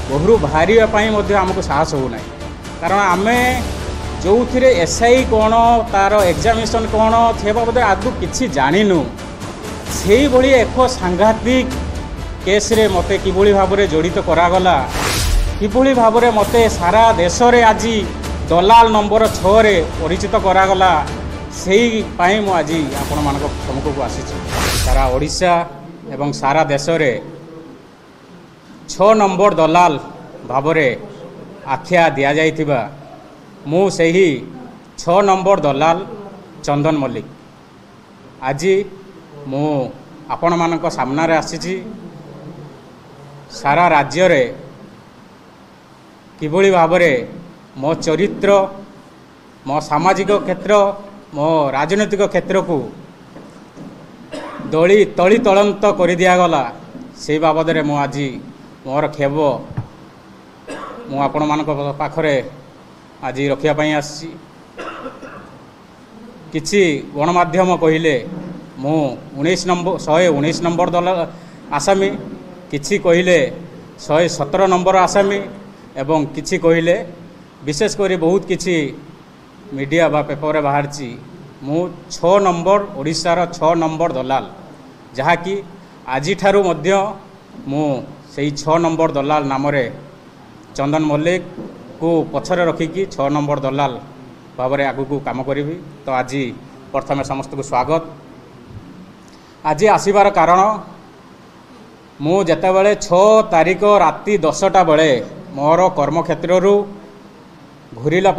घरु बाहर आमको साहस होना कारण आम जो थे एसआई कौन तार एग्जामिनेशन कौन से बाबद आदू किसी जानिनु से भली एक सांघातिक केस रे मते किभली भाव में जड़ित करागला किभली भाव में मते सारा देश रे आज दलाल नंबर 6 रे परिचित करागला से मु आज आपण मान सम्मुख को आसी सारा ओडिशा एवं सारा देश रे 6 नंबर दलाल भाव में आख्या दि जाइथिबा मु सही 6 नंबर दलाल चंदन मल्लिक आज मु आपण मानक सामने आसी सारा राज्य रे किभली भाव में मो चरित्र मो सामाजिक क्षेत्र मो राजनैतिक क्षेत्र को तली तलंत कर दिगला से बाबद में मु आज मोर खेब मु आपण मानक पाखरे आज रखापी आसी किछि गणमाध्यम कहले मु 119 नंबर दल आसामी किछि कहले 117 नंबर आसामी एवं किछि कहले विशेषकर बहुत किछि मीडिया बा पेपर बाहर मु 6 नंबर ओडिशार 6 नंबर दलाल जहाँकि आज ठारू मध्य मु सेही 6 नंबर दलाल नाम रे चंदन मल्लिक को पछरे रखिकी 6 नंबर दलाल भाव में आगू काम करी। तो आज प्रथम समस्त को स्वागत। आज आसबार कारण मु जेतेबेले 6 तारिख राति 10टा बेले मोर कर्मक्षेत्र घूरला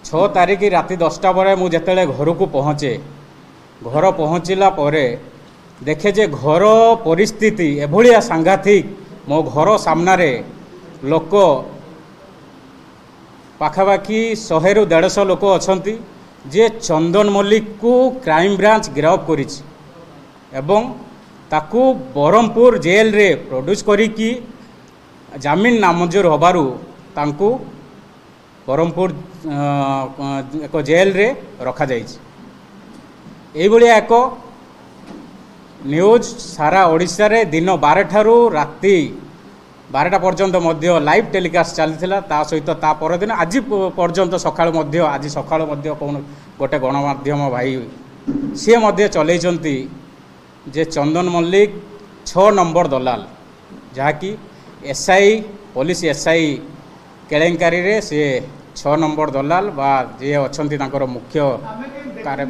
6 तारिख राति 10टा बेले मु जेतेबेले घर को पहुँचे घर पहुँचला देखे जे घर परिस्थिति एभलिया सांघातिक मो घर सामने लोक पाखापाखि 100 ରୁ 150 लोक अच्छा जे चंदन मल्लिक को क्राइम ब्रांच गिरफ्त करिछि एवं ताकू बरहमपुर जेल रे प्रोड्यूस करिकी जामिन नामंजूर होबारु तांकू बरहमपुर एक जेल रे रखा जाइछि। एई भलिया एक न्यूज सारा ओडिशा रे दिन 12 ठारू राति 12टा पर्यंत मध्य लाइव टेलीकास्ट चलता ता सहित ता परदिन आज पर्यंत सकाळ मध्य आज सकाळ मध्य कौन गोटे गणमाध्यम भाई सी मध्य चलैचंती जे चंदन मल्लिक 6 नंबर दलाल जहाँकि एसआई पुलिस एसआई केलेंकारी रे से 6 नंबर दलाल बा जे अछंती तांकर मुख्य कार्य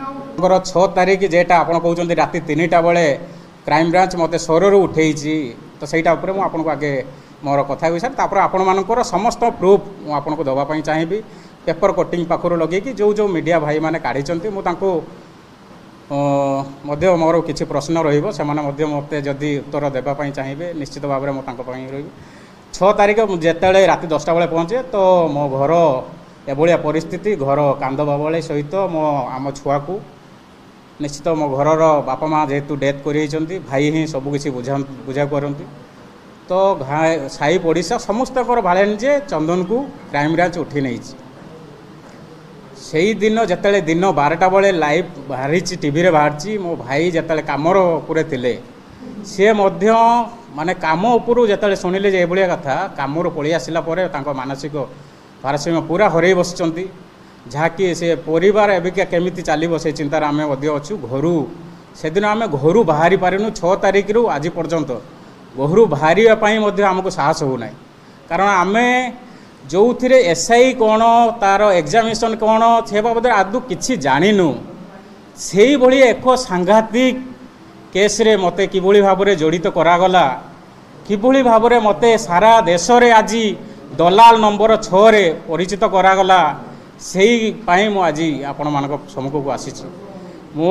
6 तारिख जेटा आपण कहउचंती राति 3टा बेले क्राइम ब्रांच मते सोररू उठेइची तो सहीटा ऊपर मु आपनको आगे मोर कथा विषय तापर आपण मानकर समस्त प्रूफ मु आपनको दबा पई चाहिबी पेपर कटिंग पाखरु लगे कि जो जो मीडिया भाई माने काढिचंती मु तांको मध्य मोर किछि प्रश्न रहिबो से माने मध्य मते जदी उत्तर देबा पई चाहिबे निश्चित भाव में मु तांको पई रहिबी। 6 तारिख जेतेले राति 10टा बेले पहुँचे तो मो घर एभलिया परिस्थिति घर कांद बाबळे सहित मो आम छुआ को निश्चित मो घरर बापा माँ जेहेतु डेथ कर भाई ही सबकिछि बुझा करती तो साई पड़िशा समस्त भाड़े जे चंदन को क्राइम ब्रांच उठी नहीं से दिन जिते दिन 12टा बेले लाइव बाहरी टीवी रे बाहरी मो भाई जिते कमर उपरे थिले सी माने काम उपरू जिते शुणिले जे एभलिया कथा कमर पलि आसला मानसिक भारसाम्य पूरा हरई बसचंती जहाँकि से परिवार एबिका केमिति चलिबो से चिंतार आम अच्छू घर से दिन आम घर बाहरी पारिनु 6 तारिख रु आज पर्यंत घर बाहर आमको साहस होना कारण आम जो थे एसआई कौन तार एग्जामिनेशन कौन से बाबद आदू किसी जानिनु से भली एक सांघातिक केस रे मते किभली भाव में जड़ित करागला किभली भाव में मते सारा देश रे आज दलाल नंबर 6 रे परिचित करागला से मु आज आपण मान सम्मुख को आसी मु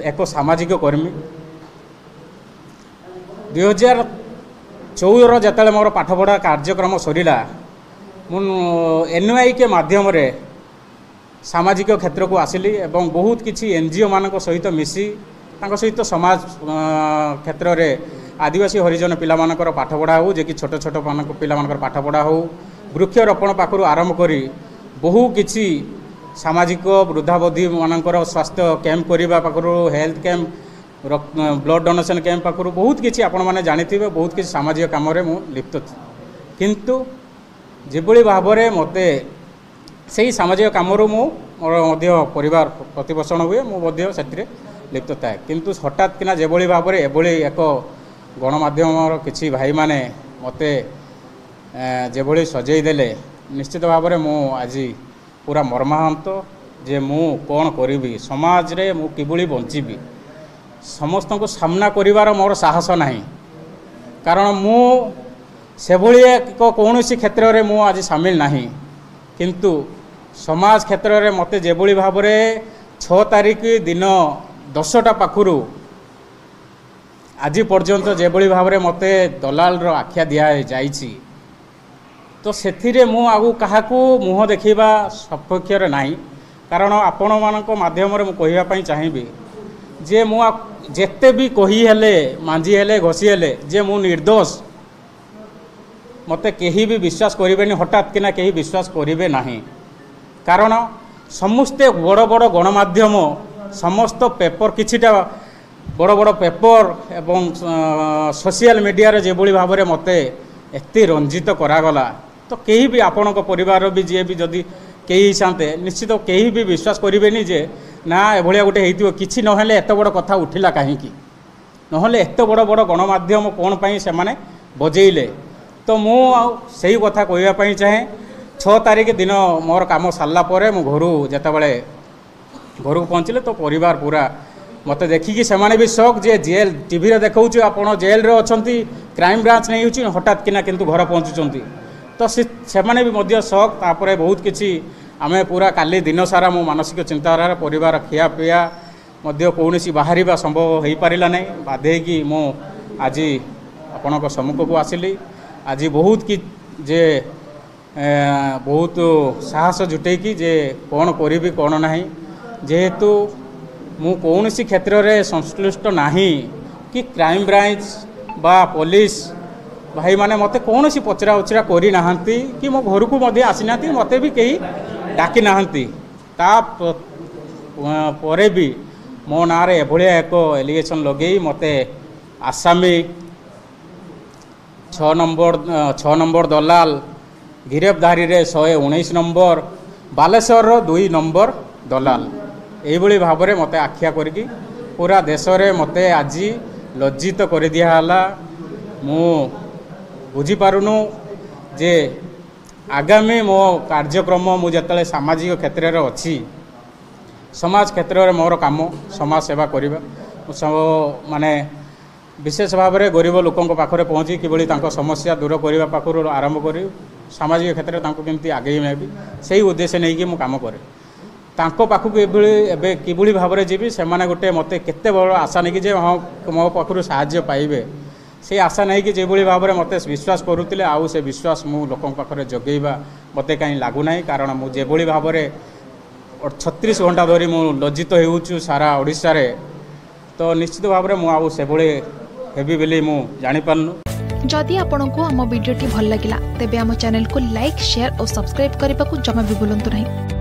एक सामाजिक कर्मी 2014 जिते मोर पाठपढ़ा कार्यक्रम सरीला मु एनआई के माध्यम रे सामाजिक क्षेत्र को आसिली एवं बहुत किसी एनजीओ मान सहित मिसी सहित समाज क्षेत्र रे आदिवासी हरिजन पिला मानकर पाठपढ़ा हो जे कि छोट छोट पिला मानकर पाठपढ़ा हो वृक्षरोपण पाखु आरंभ करी बहु किसी सामाजिक वृद्धावधि मानकर स्वास्थ्य कैंप करने पाखु health camp blood donation camp पाखु बहुत किसी आपण मैंने जानी बहुत किसी सामाजिक कम लिप्त थी किंतु जेभली भाव में मते से सामाजिक कम मोर परिवार प्रतिपोषण हुए मुझे लिप्त थाए किंतु हठात किना जेभली भाव में एभली एक गणमाध्यम किसी भाई माने मते जेभली सजई देले निश्चित भाव में मु आज पूरा मर्माहत जे मु कौन करी समाज रे मु किभली बंचीबी समस्त को सामना करिवार मोर साहस नहीं कारण मु सेभली कौन क्षेत्र में मु आज सामिल नहीं किंतु समाज क्षेत्र में मते जेभली भाव में 6 तारिख दिन 10टा पाखुरु आज पर्यंत जेभली भाव में मते दलाल रो आख्या दिया जाइछि तो सेथिरे मु आगु काहाकू मुह देखिबा सपक्षर नहीं कारण आपण मानक माध्यम रे मु कहिबा पई चाहिबी जे मु जेते भी कही हेले मांझी हेले घोषी हेले जे मु निर्दोष मते केही भी विश्वास करिबेनी हठात किना केही विश्वास करिबे नाही कारण समस्ते बड़ बड़ गणमाध्यम समस्त पेपर किछिटा बड़ बड़ पेपर एवं सोशल मीडिया रे जेभली भाव में मते एते रंजित करागला तो केही भी आपणक परिवार भी जे भी जदि केही चाहते निश्चित केही भी विश्वास करिबेनी जे ना एभलिया गोटे हेइतिबो किछि नहेले एत बड़ कथा उठिला काहेकि नहेले एत बड़ बड़ गणमाध्यम कोन पई से माने बजेइले तो मु सही कथा कहबा पई चाहे 6 तारिख दिन मोर काम सारला परे मु घरू जेतेबेले घर को पहुँचले तो परिवार पूरा मत देखिकी से भी शौक जे जेल टीवी रे देखौछु आपण जेल रे अछंती क्राइम ब्रांच नहीं होची हठात किना किंतु घर पहुँचुचंती तो से भी मध्य शौक तापरे बहुत किछि आमे पूरा काली दिन सारा मो मानसिक चिंताधारा परिवार खिया पिया मध्य कौनसी बाहरिबा संभव हो पारिला नहीं बाध्य कि मो आज आपणक सम्मुख को आसिली आज बहुत कि जे बहुत साहस जुटे कि जे कौन करी कौन नहीं जेहेतु मु कौनसी क्षेत्र रे संश्लिष्ट नहीं कि क्राइम ब्रांच बा पुलिस भाई माने मते कौनसी पचरा उचरा करी नाहंती कि मो घर को मध्य आसी नाहंती मते भी कहीं डाकी नाहंती ता परे भी मो ना रे एभलिया एक एलिगेशन लगे मते आसामी 6 नंबर दलाल गिरफ्तारी रे 119 नंबर बालेश्वर 2 नंबर दलाल यही भाव में मते आख्या करके पूरा देश रे मते आज लज्जित कर दिया हला मु बुझी पारुनु जे आगामी मो कार्यक्रम मु जतले सामाजिक क्षेत्र रे अछि समाज क्षेत्र में मोर काम समाज सेवा करबा माने विशेष भाव में गरीब लोकों पाखरे पहुँची किभली तांको समस्या दूर करने पाखर आरंभ करी सामाजिक क्षेत्र में केमती आगे नेबी से उद्देश्य नहीं कि मु काम करे तांको पाखक एबे किभली भाव में जीवी से गोटे मते केते बड़ आशा नहीं कि जे हाँ मो पाखर साहाय्य पाइबे से आशा नहीं कि जेभली भाव में मते विश्वास करुतिले आउ से विश्वास मु लोकों पाखरे जगेइबा मते कहीं लागू नाही कारण मु जेभली भाव में 36 घंटा धरी मु लज्जित होउछु सारा ओडिसा रे तो निश्चित भाव में मु से हेबी बोली मु जानि पारनु जदि आपंक आम भिडी भल लगा तेब आम चैनल को लाइक शेयर और सब्सक्राइब करने को जमा भी भूलु नहीं।